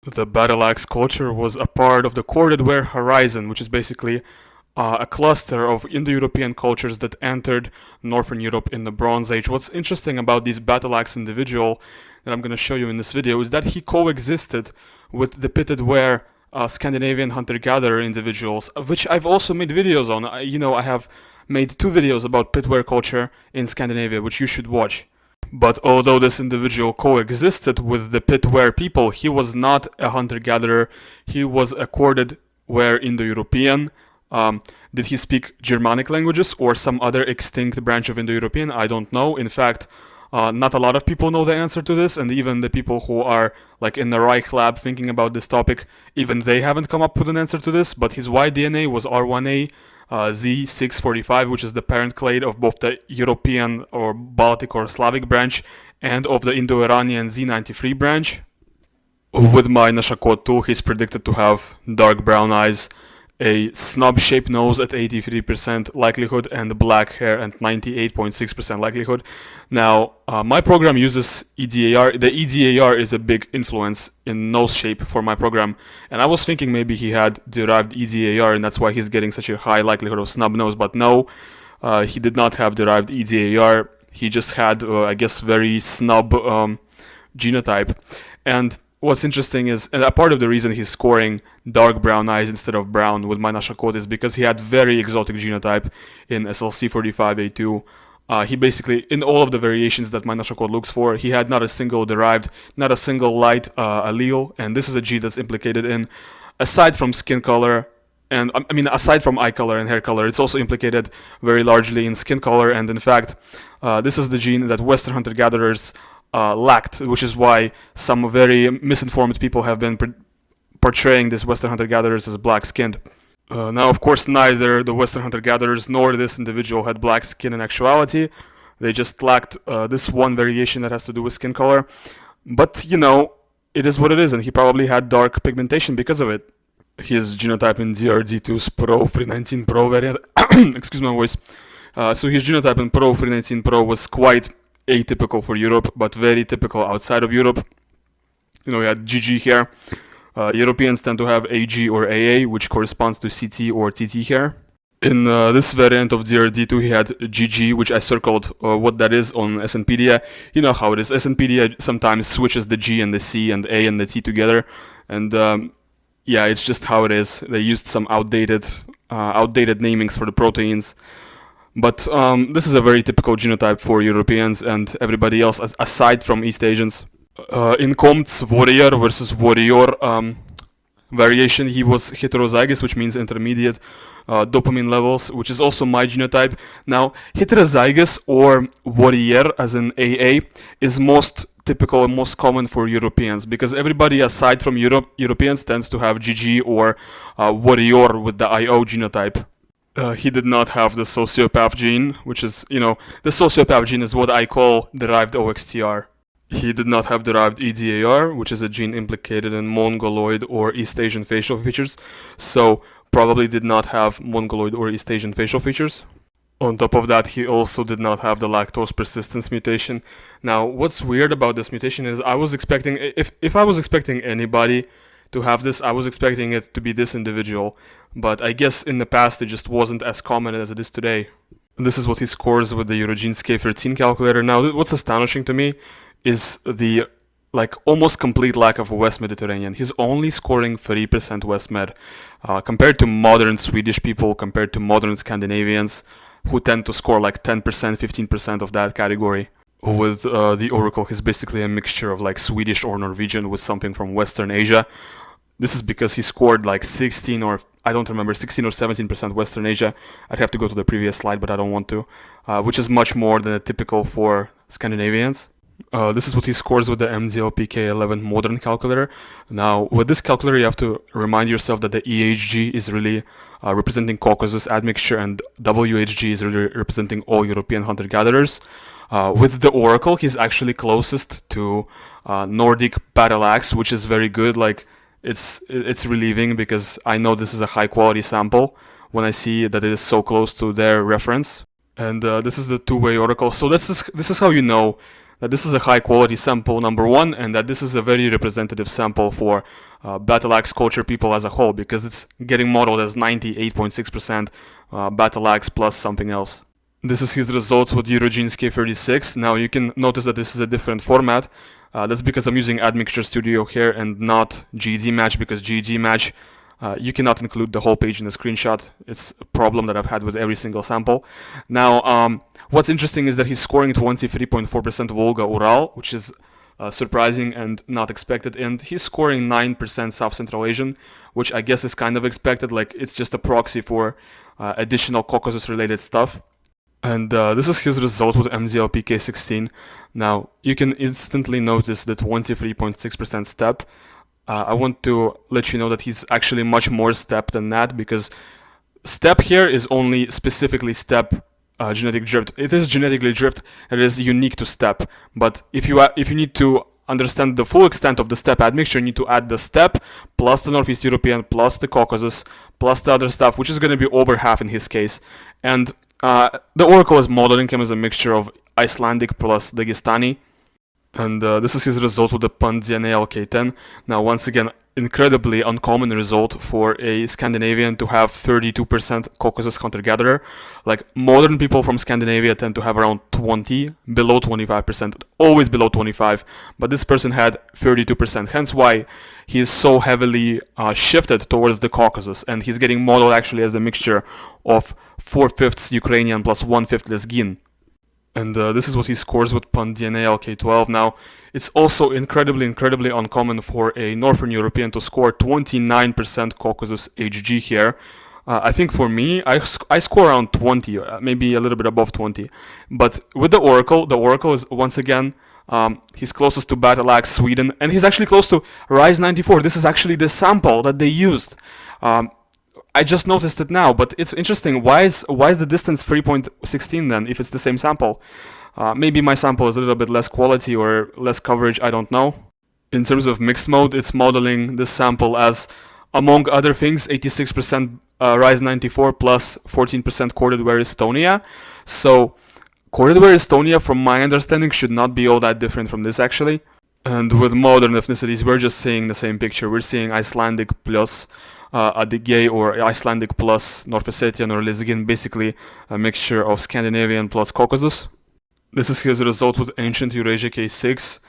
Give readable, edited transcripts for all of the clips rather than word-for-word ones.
The battle axe culture was a part of the corded ware horizon, which is basically a cluster of Indo-European cultures that entered Northern Europe in the Bronze Age. What's interesting about this battle axe individual that I'm going to show you in this video is that he coexisted with the pitted ware Scandinavian hunter-gatherer individuals, of which I've also made videos on. I have made 2 videos about pitware culture in Scandinavia, which you should watch. But although this individual coexisted with the pitware people, he was not a hunter-gatherer. He was a corded ware Indo-European. Did he speak Germanic languages or some other extinct branch of Indo-European? I don't know. In fact, not a lot of people know the answer to this, and even the people who are like in the Reich lab thinking about this topic, even they haven't come up with an answer to this. But his Y DNA was R1A Z645, which is the parent clade of both the European or Baltic or Slavic branch and of the Indo-Iranian Z93 branch. With my NOSHACOT tool, he's predicted to have dark brown eyes, a snub-shaped nose at 83% likelihood, and black hair at 98.6% likelihood. Now, my program uses EDAR. The EDAR is a big influence in nose shape for my program, and I was thinking maybe he had derived EDAR, and that's why he's getting such a high likelihood of snub nose, but no, he did not have derived EDAR. He just had, I guess, very snub genotype. And what's interesting is, and a part of the reason he's scoring dark brown eyes instead of brown with my NOSHACOT is because he had very exotic genotype in SLC45A2. He basically, in all of the variations that my NOSHACOT looks for, he had not a single derived, not a single light allele, and this is a gene that's implicated in, aside from skin color, and I mean, aside from eye color and hair color, it's also implicated very largely in skin color, and in fact, this is the gene that Western hunter-gatherers lacked, which is why some very misinformed people have been portraying these Western hunter-gatherers as black-skinned. Now, of course, neither the Western hunter-gatherers nor this individual had black skin in actuality. They just lacked this one variation that has to do with skin color. But, you know, it is what it is, and he probably had dark pigmentation because of it. His genotype in DRD2's Pro 319 Pro variant, excuse my voice. So his genotype in Pro 319 Pro was quite atypical for Europe, but very typical outside of Europe. You know, he had GG hair. Europeans tend to have AG or AA, which corresponds to CT or TT hair. In this variant of DRD2, he had GG, which I circled what that is on SNpedia. You know how it is. SNpedia sometimes switches the G and the C and A and the T together, and yeah, it's just how it is. They used some outdated namings for the proteins. But this is a very typical genotype for Europeans and everybody else aside from East Asians. In Comte's warrior versus warrior variation, he was heterozygous, which means intermediate dopamine levels, which is also my genotype. Now, heterozygous or warrior, as in AA, is most typical and most common for Europeans, because everybody aside from Europeans tends to have GG or warrior with the IO genotype. He did not have the sociopath gene, which is, you know, the sociopath gene is what I call derived OXTR. He did not have derived EDAR, which is a gene implicated in Mongoloid or East Asian facial features, so probably did not have Mongoloid or East Asian facial features. On top of that, he also did not have the lactose persistence mutation. Now, what's weird about this mutation is I was expecting, if I was expecting anybody to have this, I was expecting it to be this individual, but I guess in the past it just wasn't as common as it is today. This is what he scores with the Eurogene K13 calculator. Now, what's astonishing to me is the almost complete lack of West Mediterranean. He's only scoring 3% West Med, compared to modern Swedish people, compared to modern Scandinavians, who tend to score like 10%, 15% of that category. With the Oracle, he's basically a mixture of like Swedish or Norwegian with something from Western Asia. This is because he scored like 16 or 17% Western Asia. I'd have to go to the previous slide, but I don't want to, which is much more than a typical for Scandinavians. This is what he scores with the MDLPK11 modern calculator. Now, with this calculator, you have to remind yourself that the EHG is really representing Caucasus admixture, and WHG is really representing all European hunter-gatherers. With the Oracle, he's actually closest to Nordic Battle Axe, which is very good. Like, it's relieving because I know this is a high-quality sample when I see that it is so close to their reference. And this is the two-way Oracle. So this is how you know that this is a high quality sample, number one, and that this is a very representative sample for battle axe culture people as a whole, because it's getting modeled as 98.6% battle axe plus something else. This is his results with Eurogenes K36. Now you can notice that this is a different format. That's because I'm using Admixture Studio here and not GED Match, because GED Match you cannot include the whole page in the screenshot. It's a problem that I've had with every single sample. Now, what's interesting is that he's scoring 23.4% Volga Ural, which is surprising and not expected, and he's scoring 9% South Central Asian, which I guess is kind of expected, like it's just a proxy for additional Caucasus related stuff. And this is his result with MZLP K16. Now, you can instantly notice the 23.6% step. I want to let you know that he's actually much more step than that, because step here is only specifically step genetic drift. It is genetically drift, it is unique to step, but if you need to understand the full extent of the step admixture, you need to add the step plus the Northeast European plus the Caucasus plus the other stuff, which is going to be over half in his case. And the Oracle is modeling him as a mixture of Icelandic plus Dagestani. And this is his result with the Pandiane LK10. Now, once again, incredibly uncommon result for a Scandinavian to have 32% Caucasus hunter-gatherer. Like, modern people from Scandinavia tend to have around 20, below 25%, always below 25, but this person had 32%, hence why he is so heavily shifted towards the Caucasus, and he's getting modeled actually as a mixture of 4/5 Ukrainian plus 1/5 Lesgin. And this is what he scores with Pandiane LK12. Now, it's also incredibly uncommon for a Northern European to score 29% Caucasus HG here. I think for me, I score around 20, maybe a little bit above 20. But with the Oracle is once again, he's closest to Battle Axe Sweden, and he's actually close to RISE94. This is actually the sample that they used. I just noticed it now, but it's interesting. Why is the distance 3.16 then, if it's the same sample? Maybe my sample is a little bit less quality or less coverage, I don't know. In terms of mixed mode, it's modeling this sample as, among other things, 86% RISE94 plus 14% corded wear Estonia. So, corded wear Estonia, from my understanding, should not be all that different from this actually. And with modern ethnicities, we're just seeing the same picture. We're seeing Icelandic plus Adigay, or Icelandic plus North Ossetian or Lesgin, basically a mixture of Scandinavian plus Caucasus. This is his result with Ancient Eurasia K6.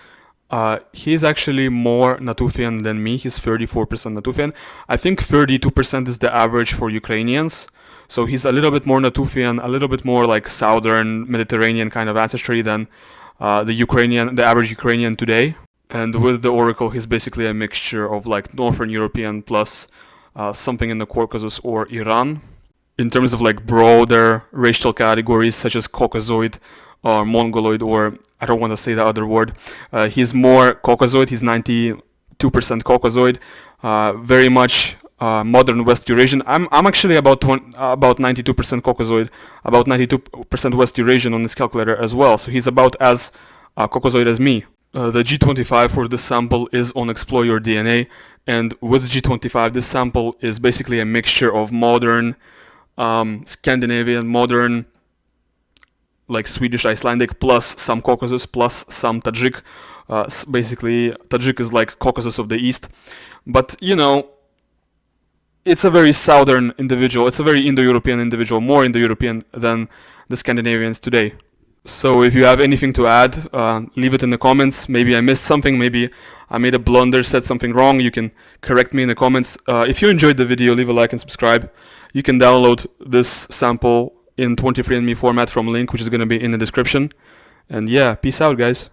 He's actually more Natufian than me. He's 34% Natufian. I think 32% is the average for Ukrainians. So he's a little bit more Natufian, a little bit more like Southern Mediterranean kind of ancestry than the average Ukrainian today. And with the Oracle, he's basically a mixture of like Northern European plus something in the Caucasus or Iran. In terms of like broader racial categories such as Caucasoid or Mongoloid, or I don't want to say the other word, he's more Caucasoid. He's 92% Caucasoid, very much modern West Eurasian. I'm actually about 92% Caucasoid, about 92% West Eurasian on this calculator as well. So he's about as Caucasoid as me. The G25 for this sample is on Explore Your DNA, and with G25 this sample is basically a mixture of modern Scandinavian, modern like Swedish, Icelandic, plus some Caucasus, plus some Tajik. Basically, Tajik is like Caucasus of the East, but you know, it's a very southern individual, it's a very Indo-European individual, more Indo-European than the Scandinavians today. So if you have anything to add, leave it in the comments. Maybe I missed something, maybe I made a blunder, said something wrong. You can correct me in the comments. If you enjoyed the video, leave a like and subscribe. You can download this sample in 23andMe format from link, which is going to be in the description. And yeah, peace out, guys.